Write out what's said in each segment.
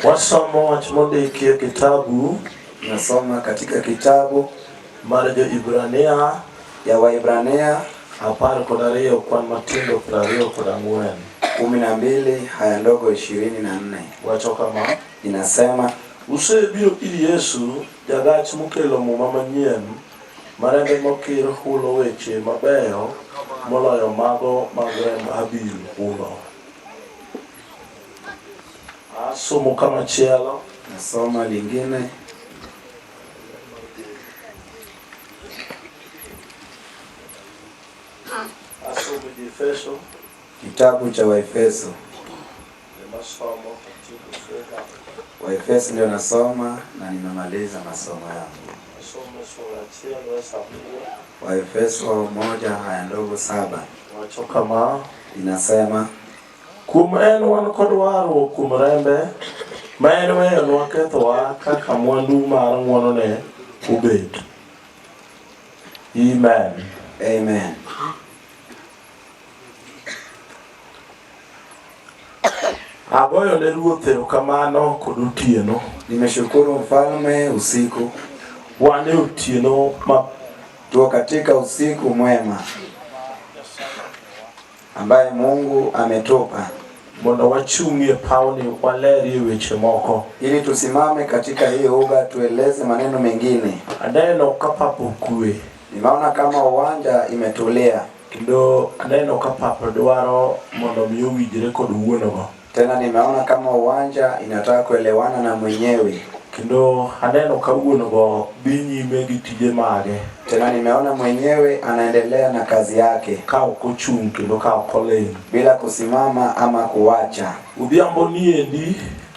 Wasomo wach mondiki e kitabu. Nasoma katika kitabu mar Jo-Ibrania ya Waibrania 12 kwan matindo 24. 12 haya ndogo 24. Wacho kama, inasema, usebiro ir Yesu, jagach mokelo muma manyien, marembe mokir hulo weche mabeyo moloyo mago mag remb Abel hulo. Asomo kama chielo. Nasoma lingine. Asomo Efeso. Kitabu cha Waefeso. Waefeso ndio nasoma na nimemaliza masomo yangu. Waefeso 1 haya ndogo 7. Wacho kama, inasema, kum en wan kod warruok kuom rembe ma en weyonwa kethowa kaka mwandu mar ng'wonone obet. Amen. Amen. Agoyo ne Ruoth erokamano kod otieno. Nimeshukuru Mfalme usiku. Wan e otieno ma tuko katika usiku mwema ambaye Mungu ametupa mondo wachung'ie pawni walerie weche moko, ili tusimame katika hii uga tueleze maneno mengine. Aneno ka pap okwe. Nimeona kama uwanja imetulia. Kendo aneno ka pap dwaro mondo mi owinjre kod wuonogo. Tena nimeona kama uwanja inataka kuelewana na mwenyewe. Kendo aneno ka wuonogo dhi nyime gi tije mage. Tena nimeona mwenyewe anaendelea na kazi yake ka ok ochung' kendo ka ok oleng', bila kusimama ama kuacha. Odhiambo niendi,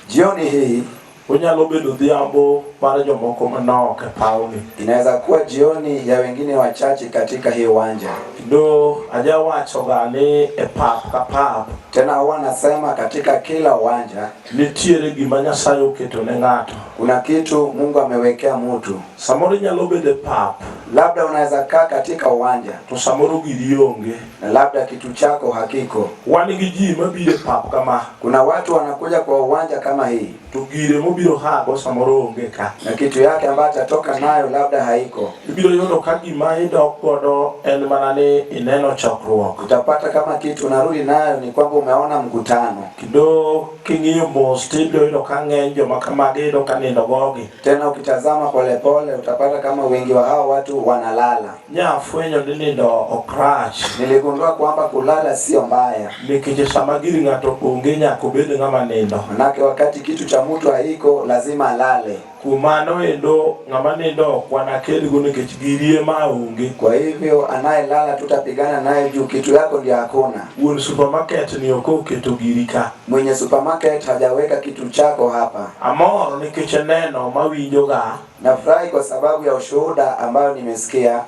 jioni hii, onyalo bedo odhiambo mar jomoko manok e pawni. Inaweza kuwa jioni ya wengine wachache katika hii uwanja. Kendo ajawacho gani e pap ka pap. Tena huwa nasema katika kila uwanja nitiere gima Nyasaye oketo ne ng'ato. Kuna kitu Mungu amewekea mtu. Samoro nyalo bedo pap. Labda unaweza kaa katika uwanja to samoro giri onge, na labda kitu chako hakiko. Wan gi ji mabiro pap kama. Kuna watu wanakuja kwa uwanja kama hii, to gire mobiro hago samoro onge ka, na kitu yake ambayo atatoka nayo labda haiko. Ibiro yudo ka gima idok godo en mana ni ineno chokruok. Utapata kama kitu unarudi nayo ni kwamba umeona mkutano. Kendo king'iyo mos tibiro yudo ka ng'eny joma kamagi yudo ka nindo gogi. Tena ukitazama polepole utapata kama wengi wa hao watu wanalala. Nyafwenyo ni nindo okrach. Niligundua kwamba kulala sio mbaya. Nikech sama giri ng'ato onge nyaka obed ng'ama nindo. Manake wakati kitu cha mtu haiko lazima alale. Kumano endo ng'ama nindo wana kelgo nikech girie ma onge. Kwa hivyo anayelala tutapigana naye juu kitu yako ndio hakuna. Wuon supermarket ni oko keto giri ka. Mwenye supermarket hajaweka kitu chako hapa. Amor nikech neno mawinjoga. Nafurahi kwa sababu ya ushuhuda ambayo nimesikia.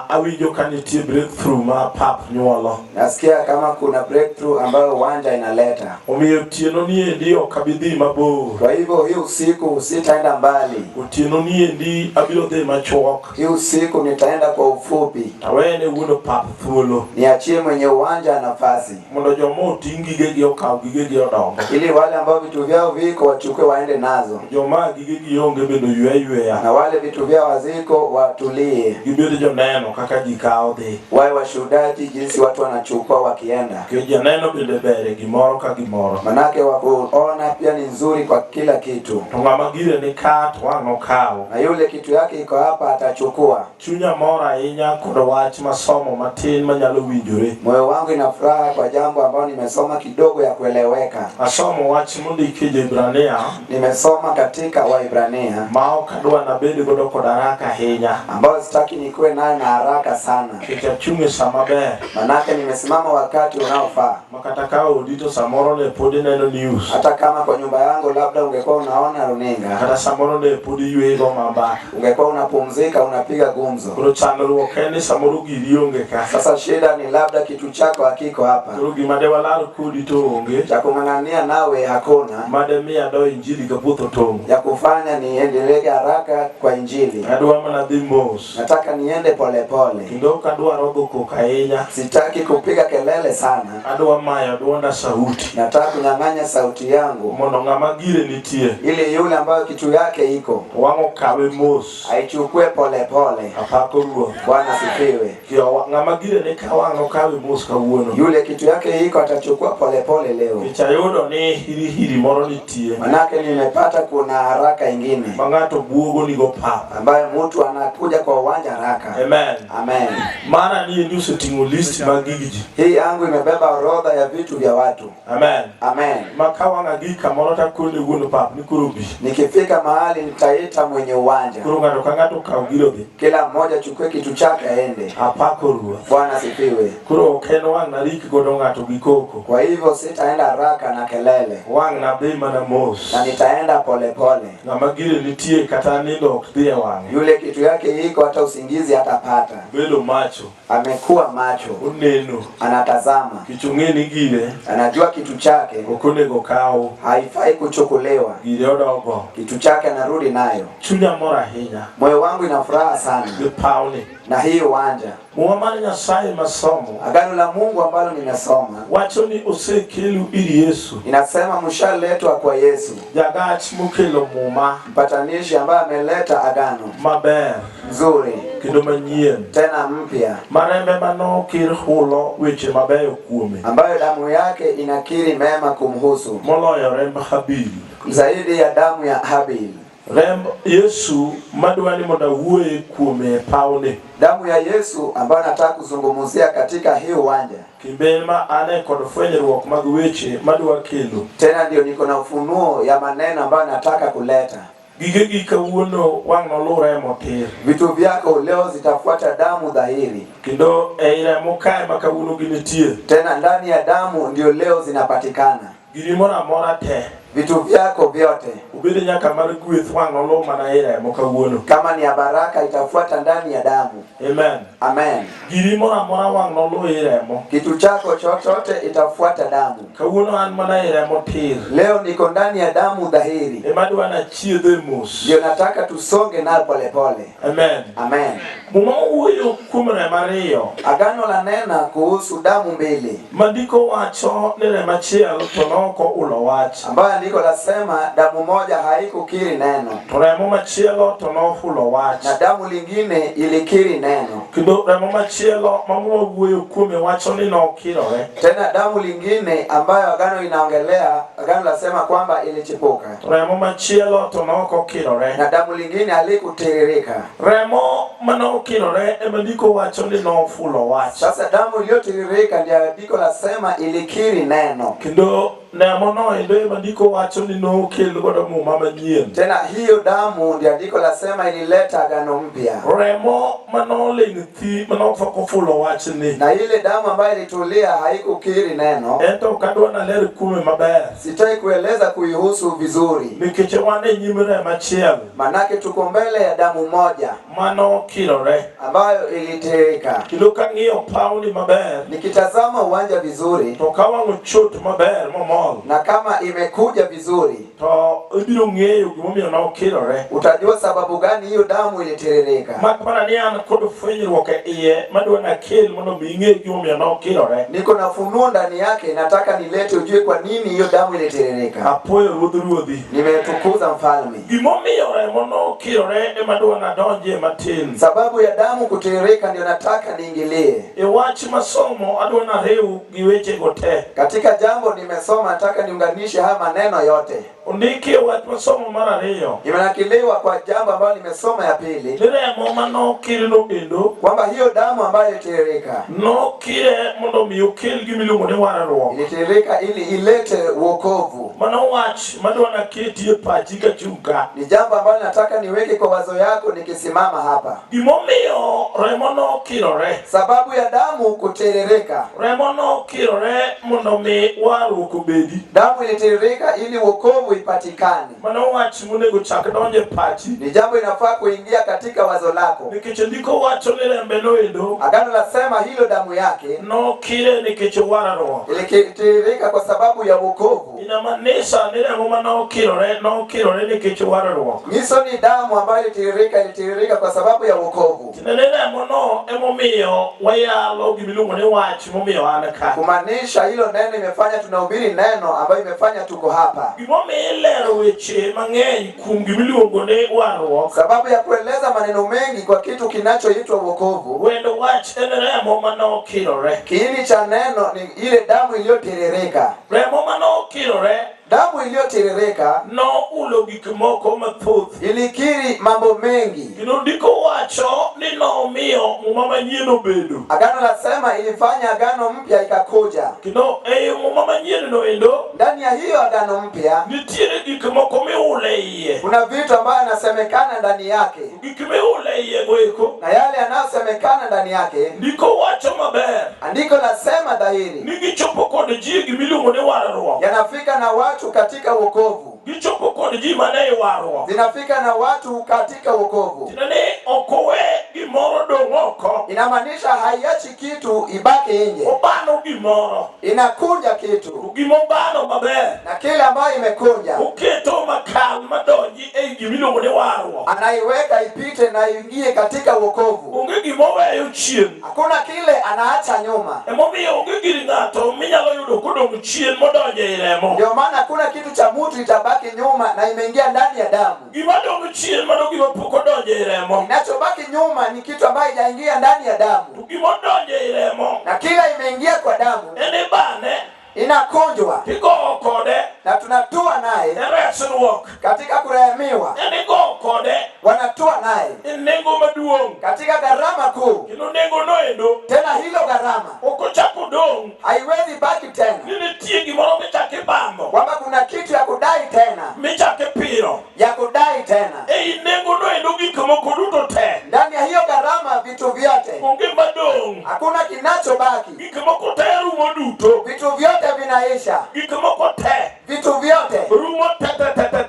Awinjo ka nitie breakthrough ma pap nyuolo. Nasikia kama kuna breakthrough ambayo uwanja inaleta. Omiyo otieno niendi ok abidhi mabor. Kwa hivyo hii usiku sitaenda mbali. Otieno niendi abiro dhi machuok. Hii usiku nitaenda kwa ufupi. Awene wuono pap thuolo. Niachie mwenye uwanja nafasi. Mondo joma oting' gigegi okaw gigegi odongo. Ili wale ambao vitu vyao viko wachukue waende nazo. Joma gigegi onge bendo yweyo. Na wale vitu vyao waziko watulie. Gibedo joneno kaka jikao dhi. Wae washuhudaji jinsi watu wanachukua wakienda. Kwa janeno bende bere gimoro ka gimoro. Manake wakuona pia ni nzuri kwa kila kitu. To ng'ama gire ni kat wang'o kao. Na yule kitu yake iko hapa atachukua. Chunya mora ahinya kod wach masomo matin manyalo winjore. Moyo wangu ina furaha kwa jambo ambalo nimesoma kidogo ya kueleweka. Asomo wach mondiki Jo-Ibrania. Nimesoma katika Waibrania. Maok adwa nabed godo kod haraka ahinya. Ambao sitaki nikuwe nayo na haraka sana. Achung' e saa maber. Manake nimesimama wakati unaofaa. Makata ka odi to samoro ne pod neno news. Hata kama kwa nyumba yangu labda ungekuwa unaona runinga. Kata samoro ne podi yuego mamba. ungekuwa unapumzika unapiga gumzo. Kuro chandruok en ni samoro giri onge ka. Sasa shida ni labda kitu chako hakiko hapa. Kuro gima de walaro kodi to onge. Cha kung'ang'ania nawe hakuna. Made miya do injili ka butho tongo. Ya kufanya niendelee haraka kwa injili. Adwa mana dhi mos. Nataka niende pole pole. Kindo kadwa rogo kokainya. Sitaki kupiga kelele sana. Adwa mayo duonda sauti. Nataka kunyang'anya sauti yangu. Mono ng'ama gire nitie. Ili yule ambayo kitu yake iko. Wango kawe mos. Aichukue pole pole. Apako ruo. Bwana sifiwe. Kio ng'ama gire ni kawango kawe mos kawuono. Yule kitu yake iko atachukua pole pole leo. Kichayodo ni hiri moro nitie. Manake nimepata kuna haraka ingine. Mangato buogo ni go papa. Ambayo mtu anakuja kwa uwanja haraka. Amen. Amen. Maana ni ndio tingu list magigi. Hii yangu imebeba orodha ya vitu vya watu. Amen. Amen. Makawa ngagika morota kuni guno papa ni kurubi. Nikifika mahali nitaita mwenye uwanja. Kurunga kangato kaugiroge. Kila mmoja chukue kitu chake aende. Apako ruo. Bwana sifiwe. Kuro keno wang na riki godo ngato gikoko. Kwa hivyo sitaenda haraka na kelele. Wang na bema na mos. Na nitaenda pole pole. Na magire nitie kata nindo okdhie wang. Yule kitu yake iko hata usingizi hatapata. Belo macho. Amekuwa macho. Uneno. Anatazama. Kichungeni gire. Anajua kitu chake. Okone go kao. Haifai kuchukulewa. Gire odogo. Kitu chake anarudi nayo. Chunya mora hinya. Moyo wangu ina furaha sana. Pauni. Na hii uwanja. Muamani Nyasaye masomo. Agano la Mungu ambalo nimesoma. Wacho ni osekelu iri Yesu. Inasema mshaletwa kwa Yesu. Jagach mukelo muma. Mpatanishi ambaye ameleta agano. Maber. Nzuri. Kendo manyien. Tena mpya. Marembe mano kir hulo weche mabeyo kuome. Ambayo damu yake inakiri mema kumhusu. Moloyo remb Habil. Zaidi ya damu ya Habil. Remb Yesu madwani moda wuoye kuome paune. Damu ya Yesu ambayo nataka kuzungumzia katika hii uwanja. Kimbema ane kod fwenyruok mag weche madwa kelo. Tena ndio niko na ufunuo ya maneno ambayo nataka kuleta. Gigegi kawuono wang nolore motir. Vitu vyako leo zitafuata damu dhahiri. Kindo eire mokae makawuono ginitie. Tena ndani ya damu ndio leo zinapatikana. Girimora mora te. Vitu vyako vyote. Ubede nyaka mar gweth wang nolo mana eire mokawuono. Kama ni ya baraka itafuata ndani ya damu. Amen. Amen. Girimora mora wang nolo eire mo. Kitu chako chochote itafuata damu. Kawuono an mana eire motir. Leo niko ndani ya damu dhahiri. Emadwa na chiedhe mos. Ndio nataka tusonge na pole pole. Amen. Amen. Muma uyo kumre mariyo. Agano la nena kuhusu damu mbili. Mandiko wacho ni rema chiel to noko ulo wach. Ambayo andiko lasema damu moja haikukiri neno. Remo machielo to nofulo wach. Na damu lingine ilikiri neno. Kindo remo machielo mamuo wuoyo kuome wacho ni nokirore. Tena damu lingine ambayo agano inaongelea, agano lasema kwamba ilichipuka. Remo machielo to noko kirore. Na damu lingine halikutiririka. Remo manokirore emandiko wacho ni nofulo wach. Sasa damu iliyotiririka ndio andiko lasema ilikiri neno. Kindo nemo no endo emandiko wacho ni nokelo godo muma manyien. Tena hiyo damu ndio andiko lasema ilileta agano mpya. Remo manolingthi manofako fulo wach ni. Na ile damu ambayo ilitulia haikukiri neno. Ento kadwa na ler kuome maber. Sitaki kueleza kuihusu vizuri. Nikech wane nyimre machiel. Manake tuko mbele ya damu moja. Mano kirore. Ambayo ilitiririka. Kilo kang'iyo pauni maber. Nikitazama uwanja vizuri. To kawango chot maber momol. Na kama imekuja vizuri. To ibiro ng'eyo gimomiyo nokirore. Utajua sababu gani hiyo damu ilitiririka. Makmana ni an kod fwenyruok e iye madwa na kel mondo mi ing'e gimomiyo nokirore. Niko na funuo ndani yake, nataka nilete ujue kwa nini hiyo damu ilitiririka. Apoyo ruodhi. Nimetukuza mfalme. Gimomiyo remo nokirore ema dwa na donje matin. Sababu ya damu kutiririka ndio nataka niingilie. E wach masomo adwa na riu gi weche go te. Katika jambo nimesoma nataka niunganishe haya maneno yote. Ondiki wach masomo mar ariyo. Imenakiliwa kwa jambo ambalo nimesoma ya pili. Remo manokirino endo. Kwamba hiyo damu ambayo ilitiririka. Nokire mondo mi okel gimiluongo ni warruok. Ilitiririka ili ilete wokovu. Mano wach madwa na keti e pachi ka chunga. Ni jambo ambalo nataka niweke kwa wazo yako nikisimama hapa. Gimomiyo remo nokirore. Sababu ya damu kutiririka. Remo nokirore mondo mi warruok obedi. bedi. Damu ilitiririka ili wokovu ipatikane. Mano wach monego chak donje pachi. Ni jambo inafaa kuingia katika wazo lako. Nikech ndiko wacho ni rembe noendo. Agano lasema hilo damu yake no kire nikech warruok. Ilitiririka kwa sababu ya wokovu. Inamaanisha ni remo manokirore nikech warruok. Hizo ni damu ambayo ilitiririka kwa sababu ya wokovu. Tinene remo no emomiyo wayalo gimiluongo ni wach momiyo an ka. Kumaanisha hilo neno imefanya tunahubiri neno ambayo imefanya tuko hapa. Gimomiyo ilero weche mang'eny kuom gimiluongo ni warruok. Sababu ya kueleza maneno mengi kwa kitu kinachoitwa wokovu. Wendo wach en remo manokirore. Kiini cha neno ni ile damu iliyotiririka. Remo manokirore. Damu iliyotiririka no ulo gik moko mathoth. Ilikiri mambo mengi. Kino ndiko wacho ni nomiyo muma manyien obedo. Agano lasema ilifanya agano mpya ikakuja. Kino muma manyien no endo. Ndani ya hiyo agano mpya nitiere gik moko miule iye. Kuna vitu ambayo yanasemekana ndani yake. Gik miule iye goeko. Na yale yanayosemekana ndani yake ndiko wacho maber. Andiko lasema dhahiri. Nigichopo kod ji gimiluongo ni warruok. Yanafika na watu katika wokovu. Gichopo kod ji mane warruok. Zinafika na watu katika wokovu. Tinene okowe gimoro dong' oko. Inamaanisha haiachi kitu ibaki nje. Obano gimoro. Inakunja kitu. Gimobano maber. Na kile ambayo imekunja oketo makal madonji gimiluongo ni warruok. Anaiweka ipite na ingie katika wokovu. Onge gimoweyo chien. Hakuna kile anaacha nyuma. Emomiyo onge gir ng'ato minyalo yudo kodong' chien modonjo e remo. Ndio maana hakuna kitu cha mtu itabaki nyuma na imeingia ndani ya damu. Gima dong' chien mano gima pok odonjo e remo. Kinachobaki nyuma ni kitu ambayo haijaingia ndani ya damu. Gima odonjo e remo. Na kila imeingia kwa damu. Ene bane. Inakunjwa. Igowo kode. Na tunatua naye. Resruok. Katika kurehemiwa. Ene igowo kode. Wanatua naye. Nengo maduong'. Katika gharama kuu. Kino nengo noendo. Tena hilo gharama. Okochako dong'. Haiwezi baki tena. Nitie gimoro michake bambo. Kwamba kuna kitu ya kudai tena. Michake piro. Ya kudai tena. Ei nengo noendo gik moko duto te. Ndani ya hiyo gharama vitu vyote. Onge madong'. Hakuna kinachobaki. Gik moko te rumo duto. Vitu vyote vinaisha. Gik moko te. Vitu vyote. Rumo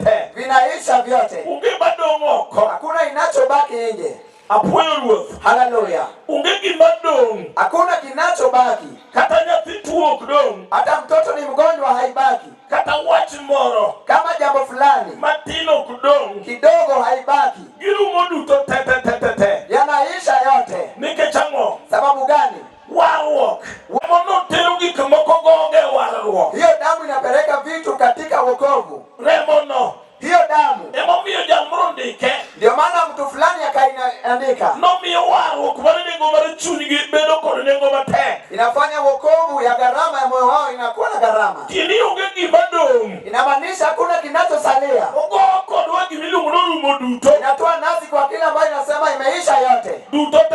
te. Vinaisha vyote. Onge madong' oko. Hakuna inachobaki nje. Apuoyo ruoth. Haleluya. Onge gima dong'. Hakuna kinachobaki. Kata nyathi tuo ok dong'. Hata mtoto ni mgonjwa haibaki. Kata wach moro. Kama jambo fulani. Matin ok dong'. Kidogo haibaki. Girumo duto te. Yanaisha yote. Nikech ang'o? Sababu gani? Warruok. Remo tero gik moko goge warruok. Hiyo damu inapeleka vitu katika wokovu. Remo no. Hiyo damu. Emomiyo jalmoro ndike. Ndio maana mtu fulani akaandika. Nomiyo warruok mar nengo mar chunygi bedo kod nengo matek. Inafanya wokovu ya gharama ya moyo wao inakuwa na gharama. Kini onge gima dong'. Inamaanisha hakuna kinachosalia. Ogo kodwa gimiluongo ni rumo duto. Inatoa nasi kwa kila ambayo inasema imeisha yote. Duto te.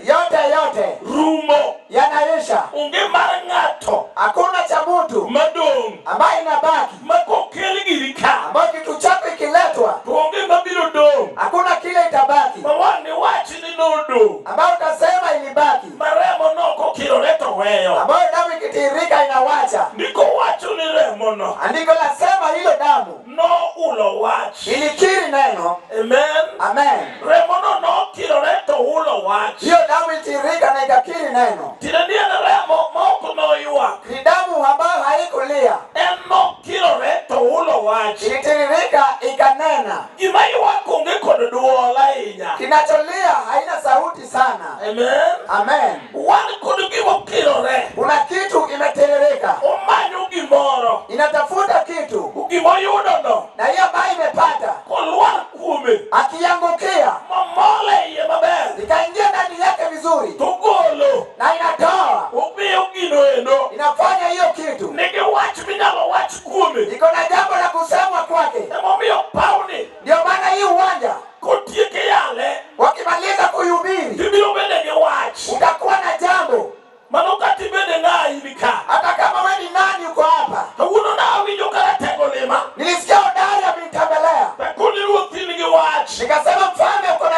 Yote. Rumo. Yanaisha. Onge mar ng'ato. Hakuna cha mtu madong' ambayo inabaki. Makokel giri ka. Ambayo kitu chako ikiletwa. Onge mabiro dong'. Hakuna kile itabaki. Mawani wachi ni nodo. Ambayo utasema ilibaki. Maremo noko kirore to weyo. Ambayo damu ikitirika inawacha. Ndiko wacho ni remo no. Andiko lasema hilo damu. No ulo wach. Ilikiri neno. Amen. Remo no kirore to ulo wach. Hiyo damu ilitirika na ikakiri neno. Tinendia na remo moko no yuak. Ni damu ambayo haikulia. No kirore to ulo wach. Ilitiririka ikanena. Gima yuak onge kod duol ahinya. Kinacholia haina sauti sana. Amen. Wan kod gima kirore. Kuna kitu imetiririka. Omanyo gimoro. Inatafuta kitu. Gima yudo no. Na hiyo ambayo imepata. Kolwar kume. Akiangukia. Mamole iye maber. Ikaingia ndani yake vizuri. Tugolo. Na inatoa. Obiyo gino endo. Inafanya hiyo kitu. Nige wach minyalo wach kume. Iko na jambo la kusemwa kwake. Emomiyo pauni. Ndio maana hii uwanja. Kotieke yale. Wakimaliza kuhubiri. Tibiro bende ge wach. Utakuwa na jambo. Mano kati bende ng'aibika. Hata kama wewe ni nani uko hapa. Kawuono na awinjo karatego lima. Nilisikia hodari amenitembelea. Takuni ruoth nige wach. Nikasema mfalme uko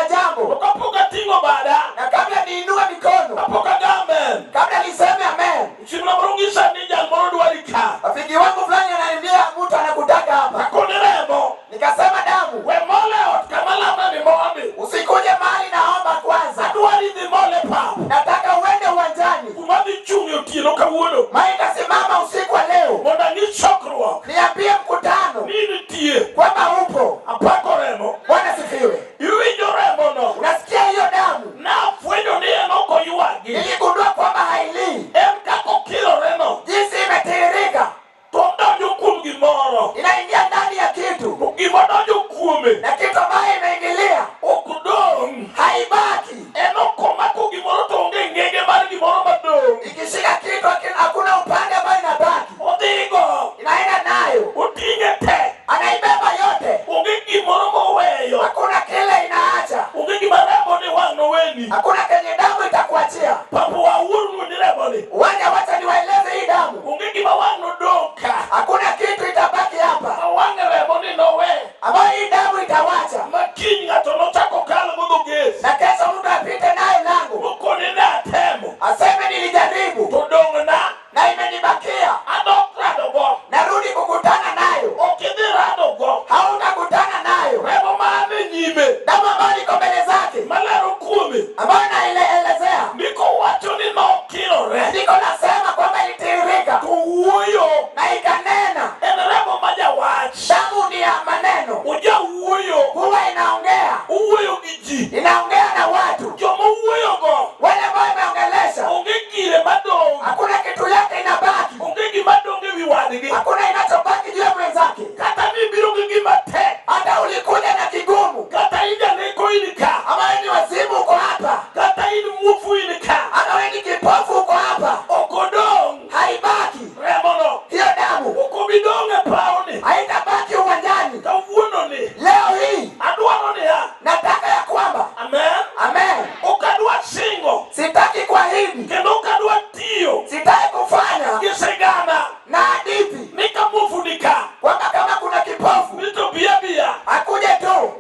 ya maneno. Uja uoyo. Huwa inaongea. Uoyo giji. Inaongea na watu. Jomo uoyo go. Wale ambao imeongelesha. Ongegile madongo. Hakuna kitu yake inabaki. Ongegi madongo viwadege. Hakuna inachobaki juu ya mwenzake. Kata bibiru gimate. Hata ulikuja na kigumu. Kata ija neko ilika. Ama wewe ni wazimu uko hapa. Kata ili mufu ilika. Ama wewe ni kipofu uko hapa. Okodong. Haibaki. Remo no. Hiyo damu. Ukubidonge paoni. Haitabaki uwanjani. Kawuono ni. Leo hii. Aduano ni ha. Nataka ya kwamba. Amen. Amen. Ukadua singo. Sitaki kuahidi. Kendo ukadua tiyo. Sitaki kufanya. Gisegana. Na hadithi. Nika mufunika. Kwamba kama kuna kipofu. Mito bia. Akuje tu.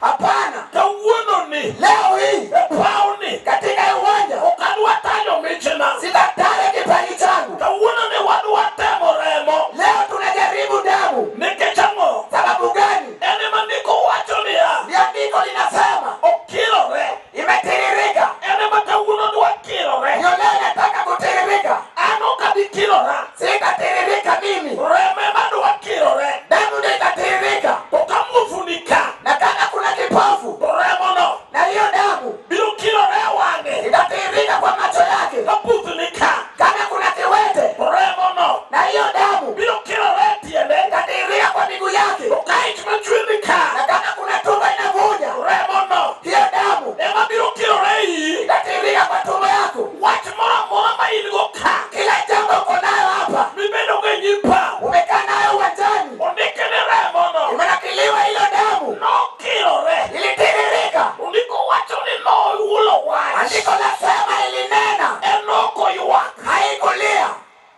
Hapana. Kawuono ni. Leo hii. Paoni. Katika uwanja. Ukadua tanyo michena. Sitataka kipaji changu. Kawuono ni wadua temo Remo. Leo tunajaribu damu. Nikechango. Sababu gani? Ene mandiko wacho ni ya. Andiko linasema. Okilo re. Imetiririka. Ene makawuono ni wakilo re. Ndio leo nataka kutiririka. Ano kabikilo ra. Sitatiririka mimi. Reme madu wakilo re. Damu ndio itatiririka. Ukamufunika. Na kama kuna kipofu. Remo no. Na hiyo damu. Bilu kilo re wange. Itatiririka kwa macho yake. Kapufunika. Kama kuna kiwete. Remo no. Na hiyo damu. Bilu kilo re tiende. Itatiririka kwa miguu yake. Ukaichmachuindika. Na kama kuna tumbo inavuja. Remo no. Hiyo damu. Ema bilu kilo re hii. Itatiririka kwa tumbo yako. Wach mora mailigo ka. Kila jambo uko nayo hapa. Mibendo genyipa. Umekaa nayo uwanjani. Ondikene Remo no. Imenakiliwa hilo damu. No kilo re. Ilitiririka. Undiko wacho ni no ulo wach. Andiko lasema ilinena. Enoko yuwak. Haikulia.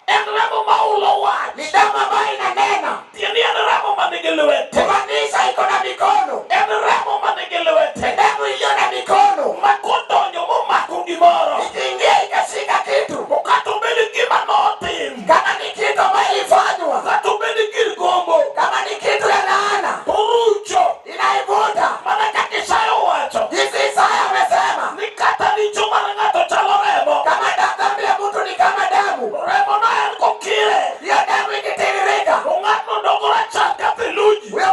En Remo maulo wach. Ni damu ambayo inanena. Tieni en Remo manigelewete. Kumaanisha iko na mikono. En Remo manigelewete. Damu iliyo na mikono. Makodonyo mumako gimoro. Ikiingia ikashika kitu. Ukatubili gima notim. Kama ni kitu ambayo ilifanywa. Ukatubili gir gombo. Kama ni kitu ya laana. Porucho. Inaivuta. Manaka kisayo wacho. Jinsi Isaya amesema. Nikata ni chuma na ngato chalo Remo. Kama dhambi ya mtu ni kama damu. Remo na en kokire. Hiyo damu ikitiririka. Ungato dogora chaka theluji. Huyo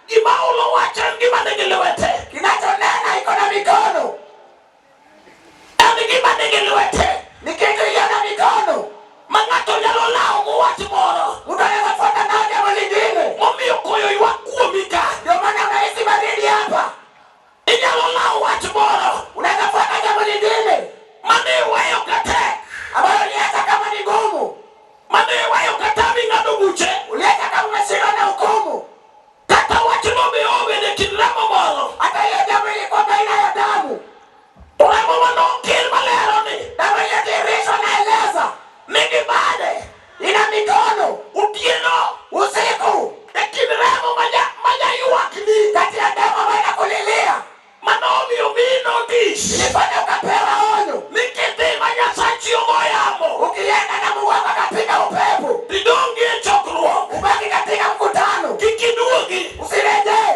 Gimaulo wacha gima nigi lwete. Kinachonena iko na mikono. En gima nigi lwete. Ni kitu iliyo na mikono. Mangato nyalo lao go wach moro. Mtu anaweza fuata nao jambo lingine. Momiyo koyo ywak kuomi ka. Ndio maana unahisi baridi hapa. Inyalo lao wach moro. Unaweza fuata jambo lingine. Mane weyo kate. Ambayo uliacha kama ni ngumu. Mane weyo kata ming'ado buche. Uliacha kama umeshindwa na hukumu. Kata wach no be obede kind remo moro. Hata hiyo jambo ilikuwa baina ya damu. Remo manokir malero ni. Damu iliyotirishwa naeleza. Nigi bade. Ina mikono. Utieno. Usiku. Kind remo maja ywak ni. Kati ya damu ambayo inakulilia. Manomiyo mi notice. Ilifanya ukapewa onyo. Nikidhi manyasachi ogoyamo. Ukienda na Mungu wako kapiga upepo. Tidongi e chokruok. Ubaki katika mkutano. Kikiduogi. Usirejee.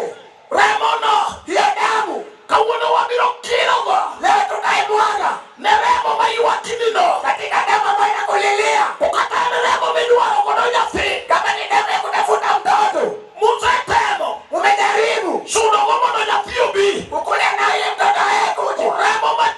Remo no. Hiyo damu. Kawuono wabiro kirogo. Leo tutaimwaga. Ne remo ma ywakini no. Katika damu ambayo inakulilia. Ukata ne remo midwaro godo nyathi. Kama ni damu ya kutafuta mtoto. Musetemo. Umejaribu. Sudo go mondo nyathi obi. Ukule naye mtoto yako. Remo ma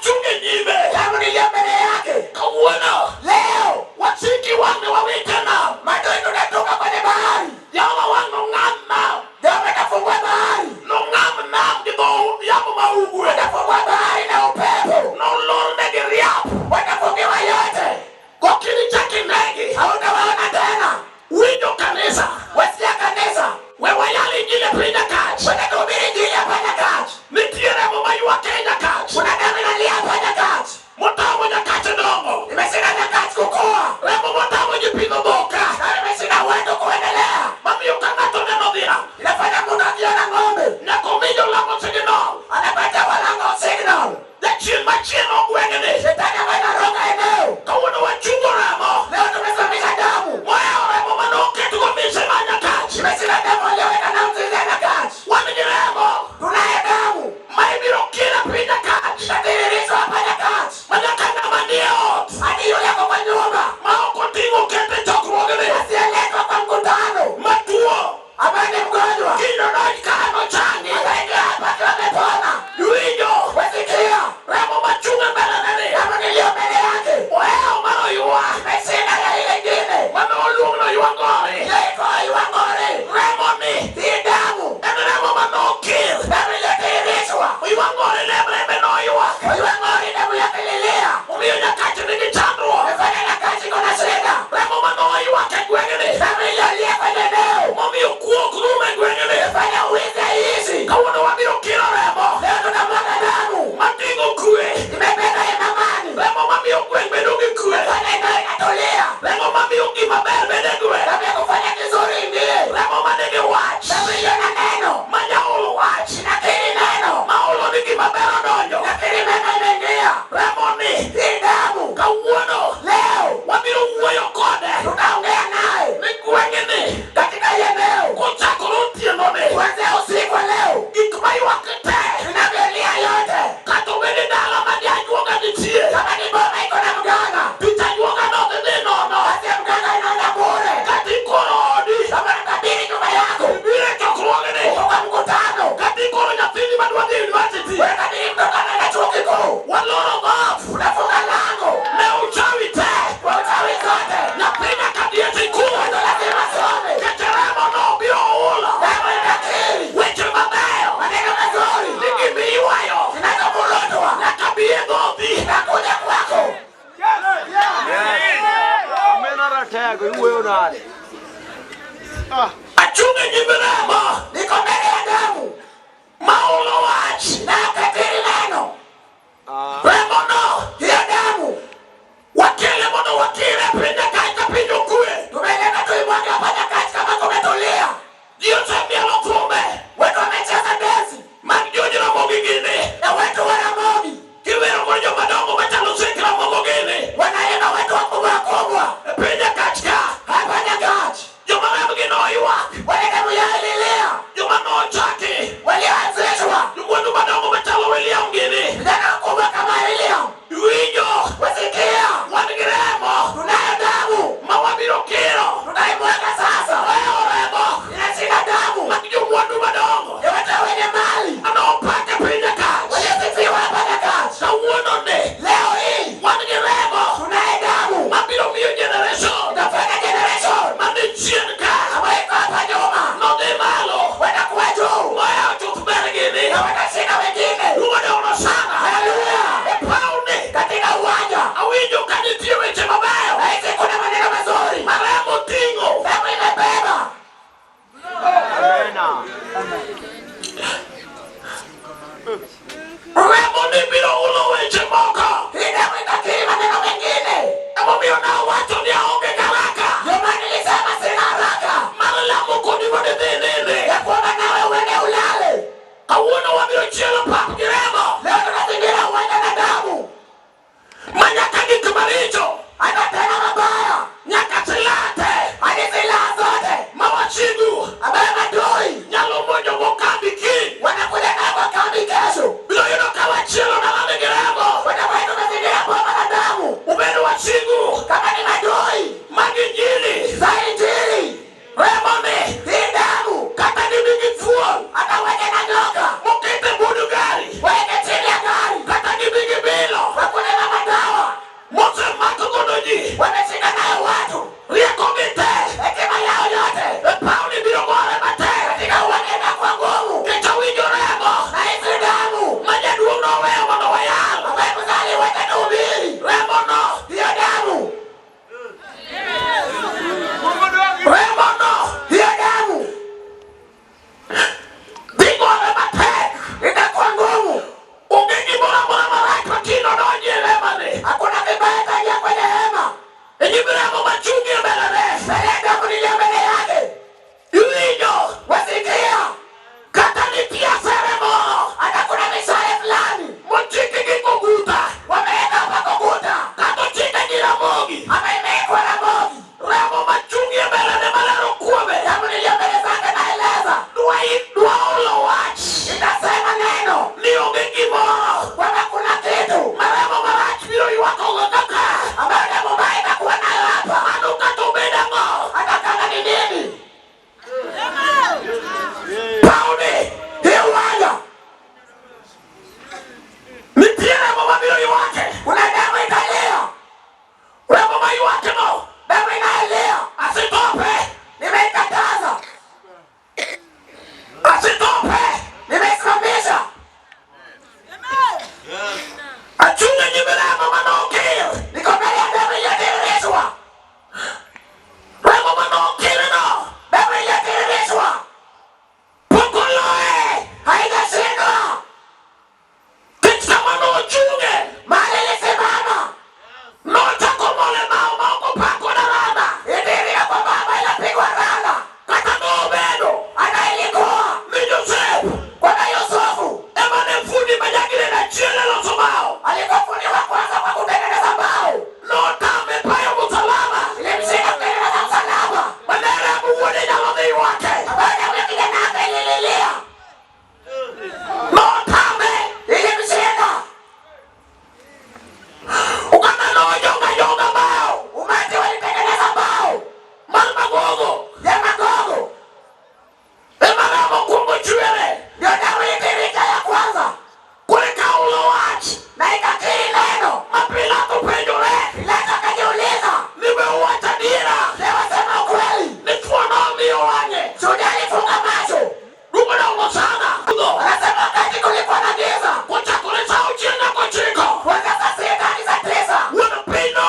Remo ni bilo ulo weche moko. Hina wika kima neno mengine. Amo miyo na watu ni aonge karaka. Yoma nilisema sina haraka. Maralamu kuni wade dhenene. Ya kuwa nawe wene ulale. Kawuno wabio chelo papu giremo. Leo tunazingira uwanja na damu. Manyaka ni kumaricho. Anatena mabaya. Nyaka silate. Hadi silaha zote. Mawachigu. Abaye madoi. Nyalo mojo mokambi ki. Wanakuja na wakambi kesho. Bilo yuno kawa chelo na lame giremo. Wanakuja tumezingira boma na damu. Ubenu wachigu. Kama ni madoi. Magijili. Zaitili. Remone. Hii damu. Kata ni mingi fuo. Hata wenge na nyoka. Mukite budu gari. Wenge chini ya gari. Kata ni mingi bilo. Wakune na madawa. Mose mako kodoji. Wameshika nayo watu. Ria komite. Hekima yao yote. Pauli bilo gore mate. Katika uwanenda kwa ngumu. Kicha winjo Remo. Na hizi damu. Majedu uno wewa no wayala. Weku zali wete nubiri. Remo no. Hiyo damu. Remo no. Hiyo damu. Bingo mate. Ita kwa ngumu. Ungegi bora bora marai kwa kino doji elemane. Hakuna vibaya kanya kwenye hema. Ejibiremo machungi mbelene. Selenda kunilia mbele yake. Yulijo. Wasikia. Kata nitia Remo. Hata kuna misale fulani. Mchiki kikuguta. Wameeka hapa kuguta. Kato chika jila mogi. Hapa imeekwa na mogi. Remo machungi mbelene malero kuwe. Yamunilia mbele zake naeleza. Dua ulo Wach. Itasema neno. Niongeki moro. Wama kuna kitu. Maremo marach bilo yuwako ngokaka. Ambayo demo baida kuwa na lapa. Manuka tubeda ngo. Hata kama ni nini. Paune. Hiyo wanya. Nitie Remo mabilo yuwake. Kuna demo italia. Remo ma yuwake no. Demo inaelia. Asitope. Nimeikataza. Asitope. Nimeisimamisha. Achunge Remo manokir. Niko mbele ya demo iliyotiririshwa. Remo manokir no. Demo iliyotiririshwa. Pokoloe. Haijashindwa. Kichka mano uchunge. Mali lisimama. Nota komole mao mauko pako na rana. Indiria kwa baba ilapigwa rana. Kata Maber. Anailikuwa. Ni Joseph. Kwa na Yusufu. Emane mfundi majagile na chile loso bao. Alikuwa fundi wa kwanza kwa kutengeneza bao. Nota amepayo msalaba. Ilimshika kutengeneza msalaba. Manera muwode na lodhi wake. Baada ya kijana akalililia. Nota ilimshika. Ukamano yonga bao. Umati walitengeneza bao. Magogo. Ya magogo. Emaramo kumbo chuere. Ndio damu ilitirika ya kwanza. Kulika ulo Wach. Na ikakiri neno. Mapilato pejore. Pilato akajiuliza. Nimeuacha dira. Lewa sema ukweli. Nituwa nami wanye. Shuja alifunga macho. Rumo na umosana. Anasema wakati kulikuwa na giza. Kuchakulisa uchina kuchiko. Waka saa sita hadi saa tisa. Wanapenda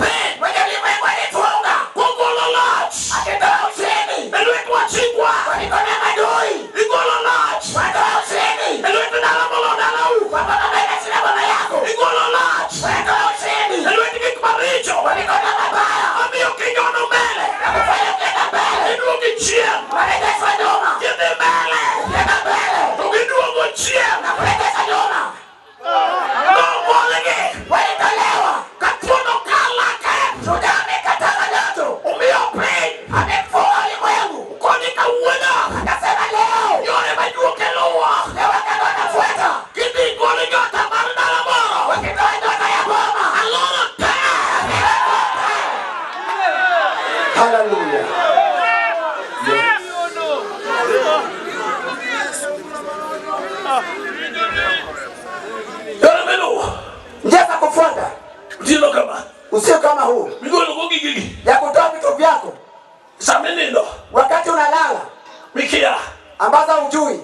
pen. Mwenye limwengu alifunga. Kungu lo Wach. Akitoa ushindi. Elwetu wachikwa. Walikona madoi. Igolo Wach. Watoa ushindi. Elwetu dalamolo dalau. Wapaka mbele sina baba yako. Igolo Wach. Watoa ushindi. Elwetu kikubaricho. Walikona mabaya. Amio kinyono mbele. Na kufanya kenda mbele. Inuo kichia. Warejeswa nyuma. Kende mbele. Kenda mbele. Tukiduo gochia. Na kurejeswa nyuma. Mwalege. Walitolewa. Katuno kalake. Shuja amekataza joto. Umiope. Amekufua ulimwengu. Ukonika uwena. Akasema leo. Yone majuke loa. Leo wakagona fueta. Kiti kone nyota marina la moro. Wakitoa nyota ya boma. Alona te. Hallelujah. Njia za kufuata. Mtino kama. Usio kama huu. Migolo gigi. Ya kutoa vitu vyako. Samenendo. Wakati unalala. Mikia. Ambazo hujui.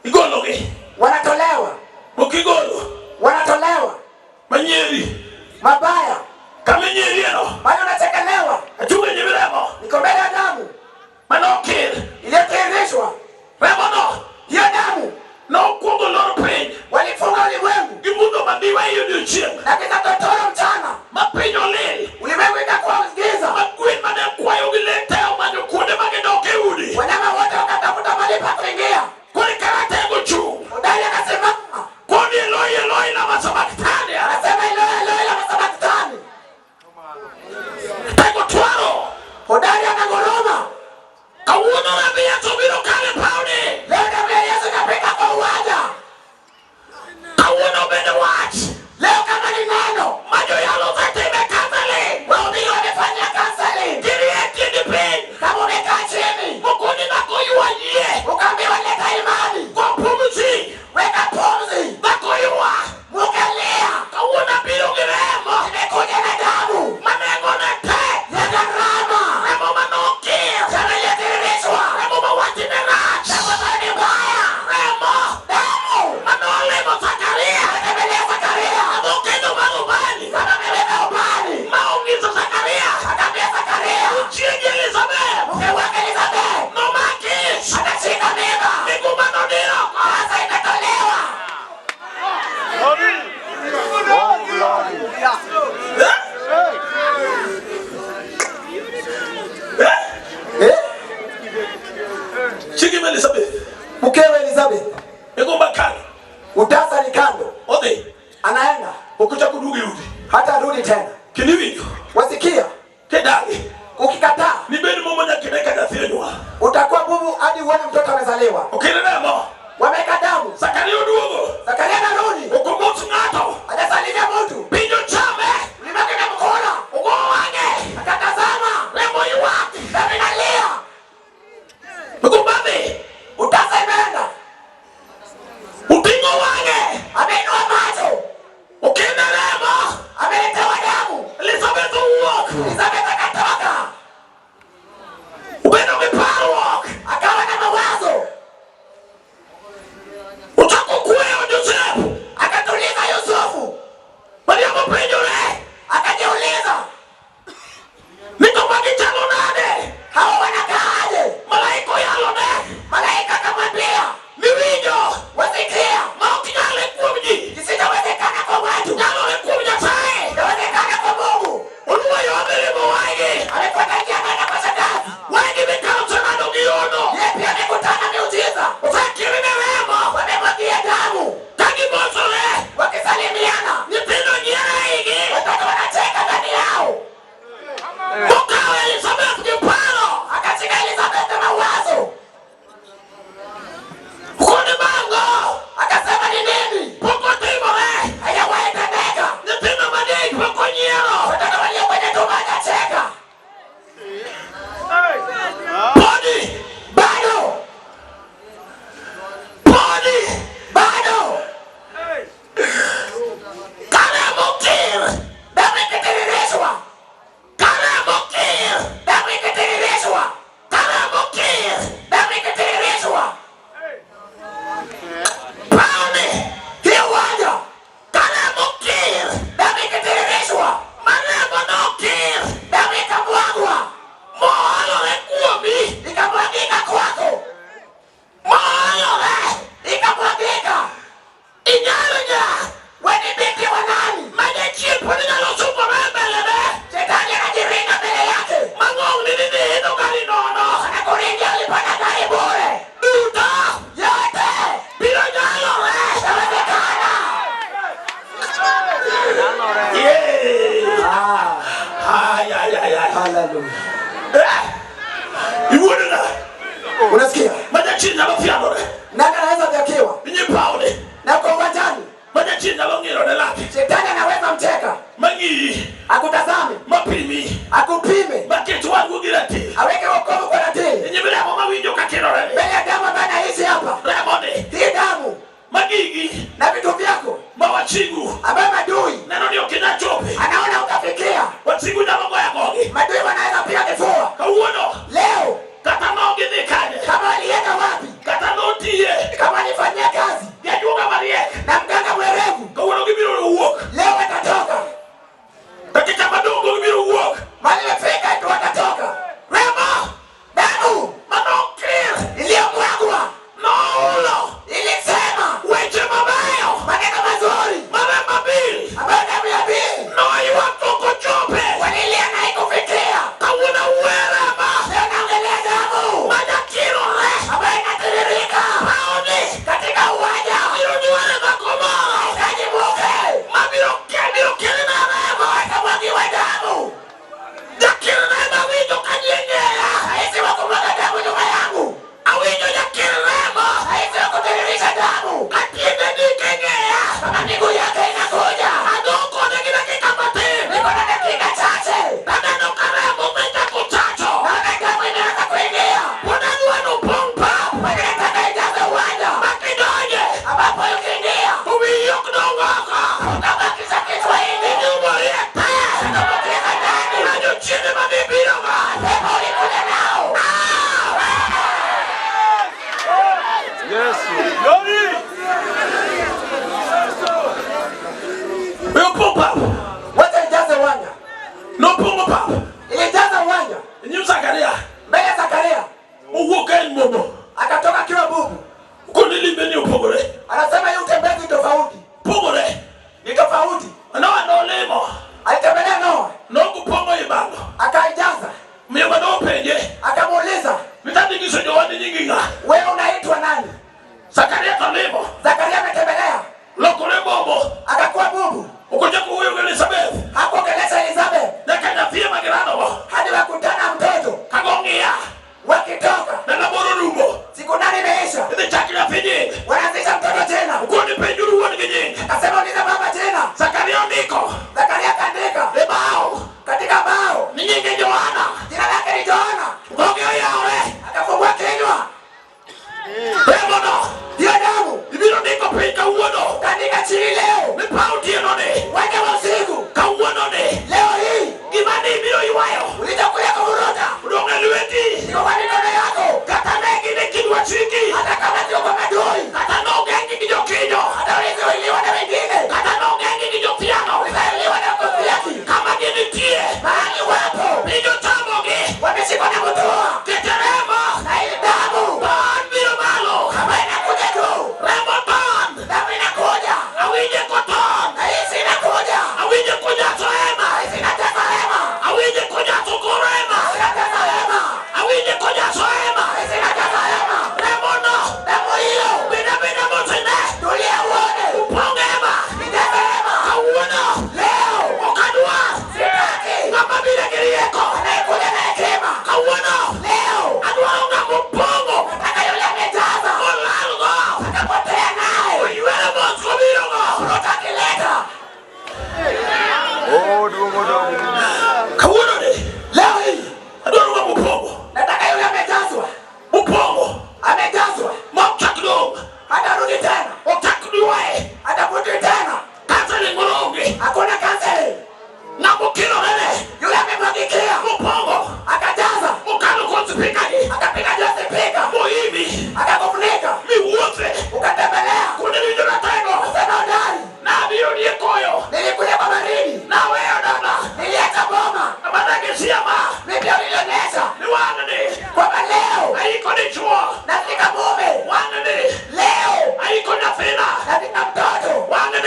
Igolo ge. Wanatolewa. Mukigolo. Wanatolewa. Manyeri. Mabaya. Kamenyeri eno. Bado unachekelewa. Achunge Remo. Niko mbele ya damu. Manokir. Iliyotirishwa. Remo no. Hiyo damu. Hallelujah. Iwona. Unasikia? Majachini na mafiano. Nani anaweza kujakiwa? Ni Paulo. Na kwa uwanjani. Majachini na wangiro na laki. Shetani anaweza mcheka. Mangi. Akutazame. Mapimi. Akupime. Maketu wangu girati. Aweke wokovu kwa ratili. Nyibira mama winjo kakiro rene. Mbele ya damu ambayo anaishi hapa. Remo ne. Hii damu. Magigi. Na vitu vyako. Mawachigu. Ambayo madui. Neno ndio kinachope. Anaona utafikia. Wachigu na mambo ya gogi. Madui wanaweza piga kifua. Kauono. Leo. Kata nogi dhikane. Kama alienda wapi? Kata notiye. Kama alifanyia kazi. Ya juga mariek. Na mganga mwerevu. Kauono gibiro uwok. Leo watatoka. Dakika madongo gibiro uwok. Mali wafika ito watatoka. Remo. Damu. Manokir. Iliyomwagwa. Naulo. Ilisema. Weche mabayo. Maneno mazuri. Mame mabili. Ambayo damu ya Bili. Noi watoko chope. Walilia na haikufikia. Kauona uwerema. Leo naongelea damu. Majakiro re. Ambayo inatiririka. Maoni. Katika uwanja. Iro niwere na komoro. Kaji muke. Mabiro kele na remo. Wakamwagiwa damu. Jakiro na ema winjo kanyenyea. Haisi wakumwaga damu nyuma yangu. Awinjo jakiro remo. Haisi wakutiririsha damu. Atiende dikenyea. Kama miguu yake inakuja. Adoko na kila kikamatini. Niko na dakika chache. Nadano karemo meja kuchacho. Naona damu inaanza kuingia. Wananuano pompa. Wanataka ijaze uwanja. Makidoje. Ambapo ukiingia. Uwiyok dongaka. Utabakisha kichwa hivi. Nyumba yete. Utabakisha ndani. Najo chini mabibiro ga. Pepo ulikuja nao. Yesu. Yo pompa. Wacha ijaze uwanja. No pompa papa. Ilijaza uwanja. Nyum Zakaria. Mbele ya Zakaria. Uwoka momo. Akatoka kiwa bubu. Kunilimbe ni upogore. Anasema yu utembezi tofauti. Pogore. Ni tofauti. Anawa no lemo. Alitembelea Noa. No kupongo ibalo. Akaijaza. Myoma no penye. Akamuuliza. Mitandi kiso jowani nyinginga. Wewe unaitwa nani? Zakaria talemo. Zakaria ametembelea. Lokore momo. Akakuwa bubu. Ukoja kuhuyo Elizabeth. Hakuongelesha Elizabeth. Na kanyafia magirano. Hadi wakutana mtoto. Kagongia. Wakitoka. Na laboro lumbo. Siku nane imeisha. Ile chakila finyi. Wanaanzisha mtoto tena. Ukoni penjuru wani kinyingi. Akasema uliza baba tena. Zakaria ndiko. Zakaria kaandika. Ebao. Katika bao. Ni nyingi Joana. Jina lake ni Joana. Ngongeo yawe. Akafungua kinywa. Remono. Hiyo damu. Ibiro ndiko pika uono. Kaandika chini leo. Ni pauti enone. Waja wa usiku. Ka uono ne. Leo hii. Gimani ibiro iwayo. Ulitakuja kuvuruta. Udonga lueti. Niko kwa mikono yako. Kata negi ne kidwa chiki. Hata kama sio kwa madui. Kata no gengi kijo kijo. Hata ulizuiliwa na wengine. Kata no gengi kijo piano. Ulizuiliwa na kofiaki. Kama gini tie. Mahali wapo. Pijo chamogi. Wameshikwa na kutoa. Keterema. Na hii damu. Ban biro malo. Kama inakuja tu. Remo ton. Damu inakuja. Awije koton. Na hii si inakuja. Awije kuja soema. Na hii si inataka hema. Awije kuja sokorema. Inataka hema. Awije kuja soema. Na hii si inataka hema. Remo no. Damu hiyo. Bina bina motene. Tulia uone. Upongema. Inataka hema. Kauona. Leo. Okadua. Sitaki. Ngamba bila kirieko. Anayekuja na hekima. Kauona. Leo. Aduaronga mupongo. Nataka yule amejaza. Olalgo. Akapotea naye. Uiwele mosko birogo. Utakileta. Oh, dumo. Kauona ne. Leo hii. Aduaronga mupongo. Nataka yule amejazwa. Mupongo. Amejazwa. Mokchakdong. Hatarudi tena. Otakduwae. Hatarudi tena. Kanseli ngolongi. Hakuna kanseli. Nabukiro nene. Yule amemwagikia. Mupongo. Akajaza. Mukano konsipikagi. Akapiga jote pika. Muhimi. Akakufunika. Miwuothe. Ukatembelea. Kundi winjo na tengo. Sema udari. Nabiro niekoyo. Nilikuja kwa baridi. Naweyo dada. Niliacha boma. Abadage siama. Mimi ndio nilionyesha. Ni wanane. Kwamba leo. Aiko ni chuo. Nafika mume. Wanane. Leo. Aiko na fena. Nafika mtoto. Wanane.